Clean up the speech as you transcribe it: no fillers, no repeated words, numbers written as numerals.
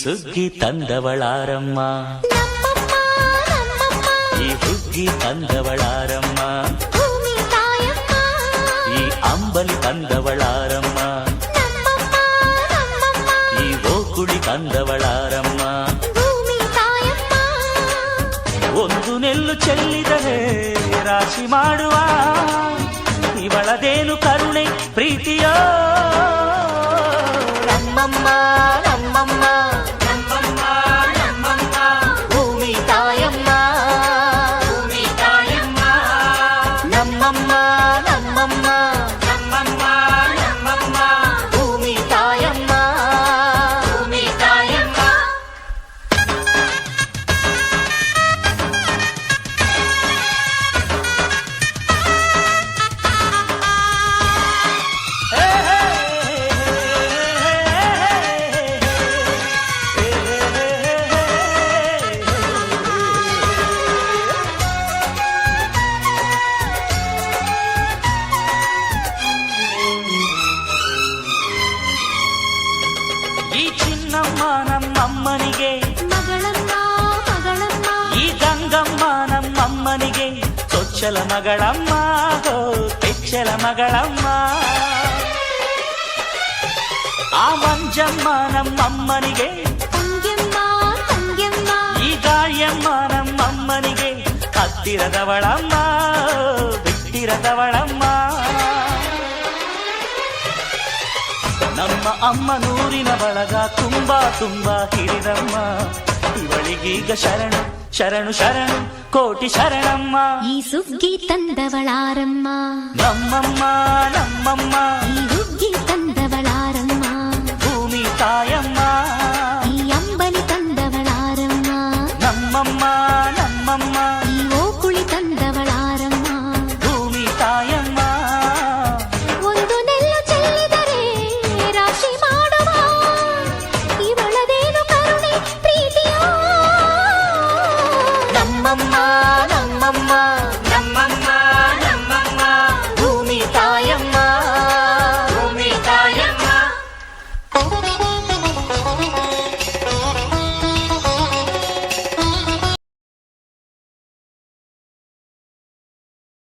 ಸುಗ್ಗಿ ತಂದವಳಾರಮ್ಮ, ಈ ಹುಗ್ಗಿ ತಂದವಳಾರಮ್ಮ, ಈ ಅಂಬಲಿ ತಂದವಳಾರಮ್ಮ, ಈ ಓಕುಳಿ ತಂದವಳಾರಮ್ಮ. ಒಂದು ನೆಲ್ಲು ಚೆಲ್ಲಿದರೆ ರಾಶಿ ಮಾಡುವ ಇವಳದೇನು ಕರುಣೆ ಪ್ರೀತಿಯೋ. ನಮ್ಮಮ್ಮ ನಮ್ಮಮ್ಮ ನಮ್ಮಮ್ಮ ನಮ್ಮಮ್ಮ ಭೂಮಿ ತಾಯಮ್ಮ, ಭೂಮಿ ತಾಯಮ್ಮ. ನಮ್ಮಮ್ಮ ನಮ್ಮಮ್ಮ ನಮ್ಮಮ್ಮ ನಮ್ಮಮ್ಮ ಭೂಮಿ ತಾಯಮ್ಮ, ಭೂಮಿ ತಾಯಮ್ಮ. ಈ ಚಿನ್ನಮ್ಮ ನಮ್ಮಮ್ಮನಿಗೆ ಮಗಳಮ್ಮ ಮಗಳಮ್ಮ, ಈ ಗಂಗಮ್ಮ ನಮ್ಮಮ್ಮನಿಗೆ ಚೊಚ್ಚಲ ಮಗಳಮ್ಮ, ಕೆಚ್ಚಲ ಮಗಳಮ್ಮ. ಆ ಮಂಜಮ್ಮ ನಮ್ಮಮ್ಮನಿಗೆ ತಂಗ್ಯಮ್ಮ ತಂಗ್ಯಮ್ಮ, ಈ ಗಾಯಮ್ಮ ನಮ್ಮಮ್ಮನಿಗೆ ಹತ್ತಿರದವಳಮ್ಮ, ಬಿಟ್ಟಿರದವಳಮ್ಮ. ನಮ್ಮ ಅಮ್ಮ ನೂರಿನ ಬಳಗ ತುಂಬಾ ತುಂಬಾ ಹಿರಿದಮ್ಮ, ಇವಳಿಗೀಗ ಶರಣು ಶರಣು ಶರಣು ಕೋಟಿ ಶರಣಮ್ಮ. ಈ ಸುಗ್ಗಿ ತಂದವಳಾರಮ್ಮ, ನಮ್ಮಮ್ಮ ನಮ್ಮಮ್ಮ ಈ ಹುಗ್ಗಿ ತಂದವಳಾರಮ್ಮ, ಭೂಮಿ ತಾಯಮ್ಮ.